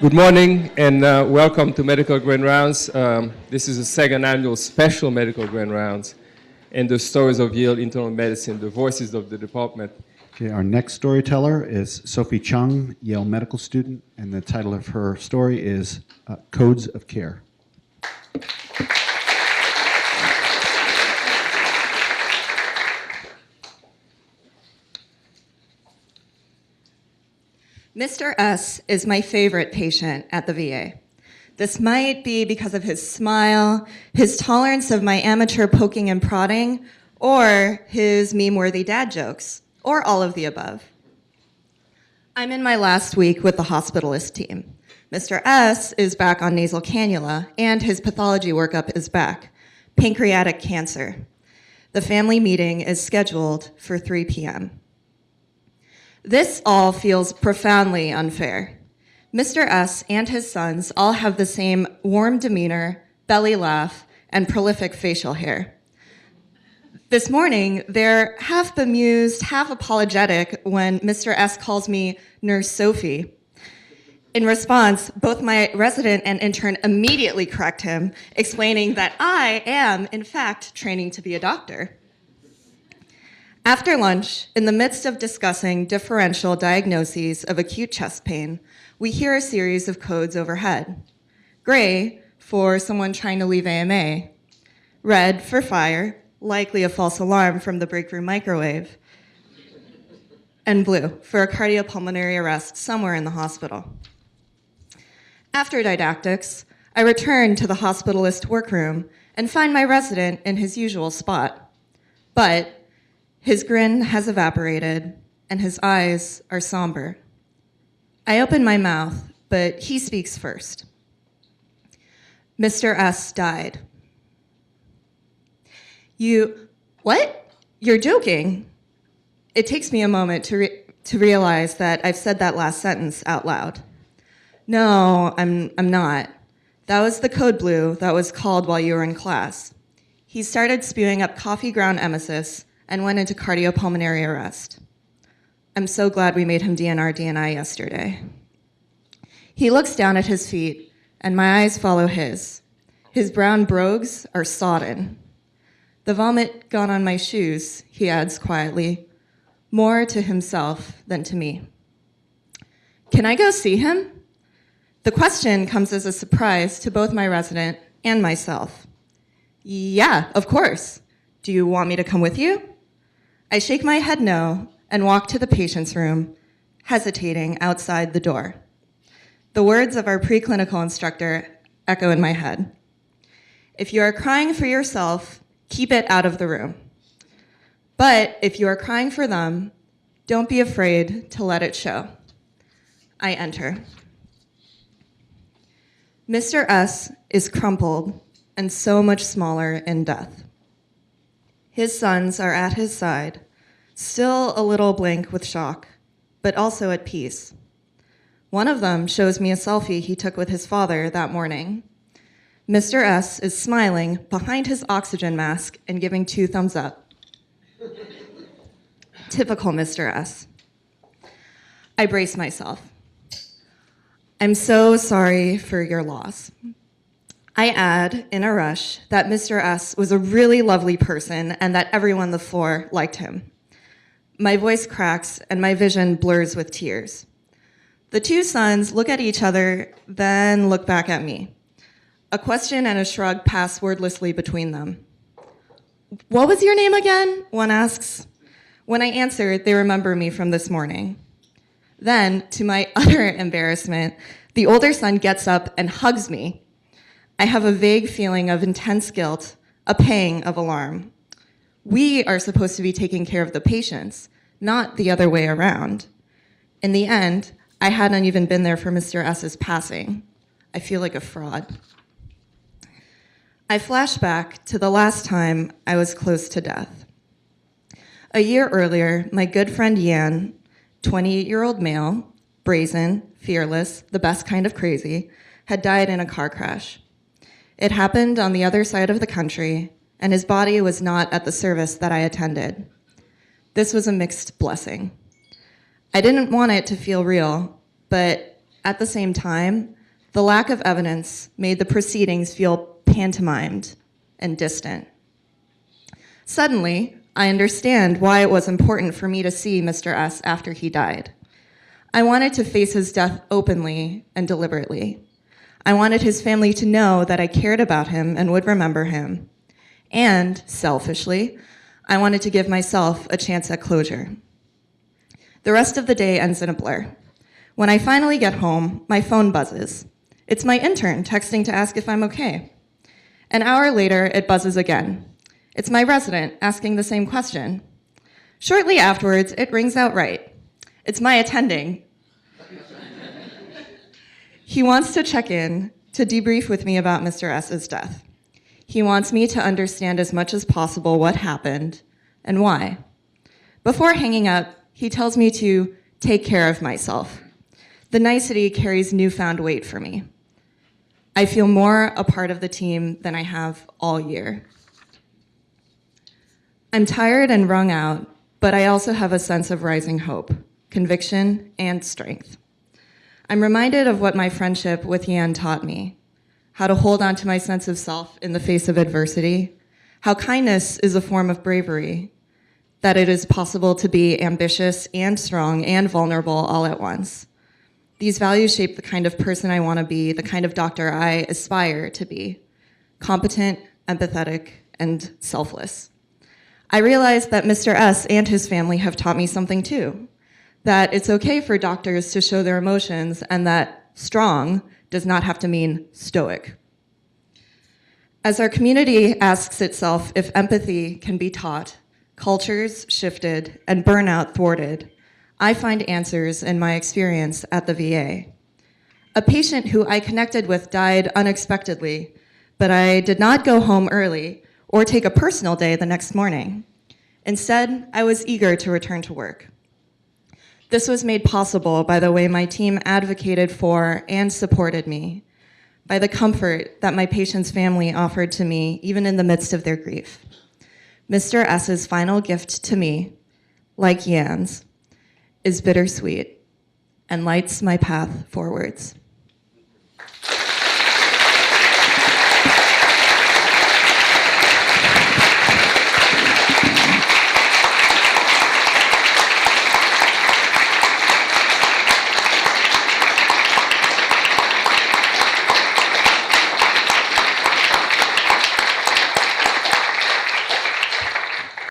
Good morning and welcome to Medical Grand Rounds. This is the second annual special Medical Grand Rounds and the stories of Yale Internal Medicine, the voices of the department. Okay, our next storyteller is Sophie Chung, Yale medical student, and the title of her story is Codes of Care. Mr. S is my favorite patient at the VA. This might be because of his smile, his tolerance of my amateur poking and prodding, or his meme-worthy dad jokes, or all of the above. I'm in my last week with the hospitalist team. Mr. S is back on nasal cannula, and his pathology workup is back, pancreatic cancer. The family meeting is scheduled for 3 p.m. This all feels profoundly unfair. Mr. S and his sons all have the same warm demeanor, belly laugh, and prolific facial hair. This morning, they're half bemused, half apologetic when Mr. S calls me Nurse Sophie. In response, both my resident and intern immediately correct him, explaining that I am, in fact, training to be a doctor. After lunch, in the midst of discussing differential diagnoses of acute chest pain, we hear a series of codes overhead. Gray, for someone trying to leave AMA. Red, for fire, likely a false alarm from the break room microwave. And blue, for a cardiopulmonary arrest somewhere in the hospital. After didactics, I return to the hospitalist workroom and find my resident in his usual spot. But his grin has evaporated, and his eyes are somber. I open my mouth, but he speaks first. Mr. S died. What? You're joking? It takes me a moment to realize that I've said that last sentence out loud. No, I'm not. That was the code blue that was called while you were in class. He started spewing up coffee ground emesis and went into cardiopulmonary arrest. I'm so glad we made him DNR DNI yesterday. He looks down at his feet, and my eyes follow his. His brown brogues are sodden. The vomit got on my shoes, he adds quietly, more to himself than to me. Can I go see him? The question comes as a surprise to both my resident and myself. Yeah, of course. Do you want me to come with you? I shake my head no and walk to the patient's room, hesitating outside the door. The words of our preclinical instructor echo in my head. If you are crying for yourself, keep it out of the room. But if you are crying for them, don't be afraid to let it show. I enter. Mr. S is crumpled and so much smaller in death. His sons are at his side, still a little blank with shock, but also at peace. One of them shows me a selfie he took with his father that morning. Mr. S is smiling behind his oxygen mask and giving 2 thumbs up. Typical Mr. S. I brace myself. I'm so sorry for your loss. I add, in a rush, that Mr. S was a really lovely person and that everyone on the floor liked him. My voice cracks and my vision blurs with tears. The 2 sons look at each other, then look back at me. A question and a shrug pass wordlessly between them. What was your name again? One asks. When I answer, they remember me from this morning. Then, to my utter embarrassment, the older son gets up and hugs me. I have a vague feeling of intense guilt, a pang of alarm. We are supposed to be taking care of the patients, not the other way around. In the end, I hadn't even been there for Mr. S's passing. I feel like a fraud. I flash back to the last time I was close to death. A year earlier, my good friend Yan, 28-year-old male, brazen, fearless, the best kind of crazy, had died in a car crash. It happened on the other side of the country, and his body was not at the service that I attended. This was a mixed blessing. I didn't want it to feel real, but At the same time, the lack of evidence made the proceedings feel pantomimed and distant. Suddenly, I understand why it was important for me to see Mr. S. after he died. I wanted to face his death openly and deliberately. I wanted his family to know that I cared about him and would remember him. And, selfishly, I wanted to give myself a chance at closure. The rest of the day ends in a blur. When I finally get home, my phone buzzes. It's my intern texting to ask if I'm okay. An hour later, it buzzes again. It's my resident asking the same question. Shortly afterwards, it rings outright. It's my attending. He wants to check in, to debrief with me about Mr. S's death. He wants me to understand as much as possible what happened and why. Before hanging up, he tells me to take care of myself. The nicety carries newfound weight for me. I feel more a part of the team than I have all year. I'm tired and wrung out, but I also have a sense of rising hope, conviction, and strength. I'm reminded of what my friendship with Yan taught me, how to hold on to my sense of self in the face of adversity, how kindness is a form of bravery, that it is possible to be ambitious and strong and vulnerable all at once. These values shape the kind of person I want to be, the kind of doctor I aspire to be, competent, empathetic, and selfless. I realize that Mr. S. and his family have taught me something too, that it's okay for doctors to show their emotions and that strong does not have to mean stoic. As our community asks itself if empathy can be taught, cultures shifted, and burnout thwarted, I find answers in my experience at the VA. A patient who I connected with died unexpectedly, but I did not go home early or take a personal day the next morning. Instead, I was eager to return to work. This was made possible by the way my team advocated for and supported me, by the comfort that my patient's family offered to me even in the midst of their grief. Mr. S's final gift to me, like Yan's, is bittersweet and lights my path forwards.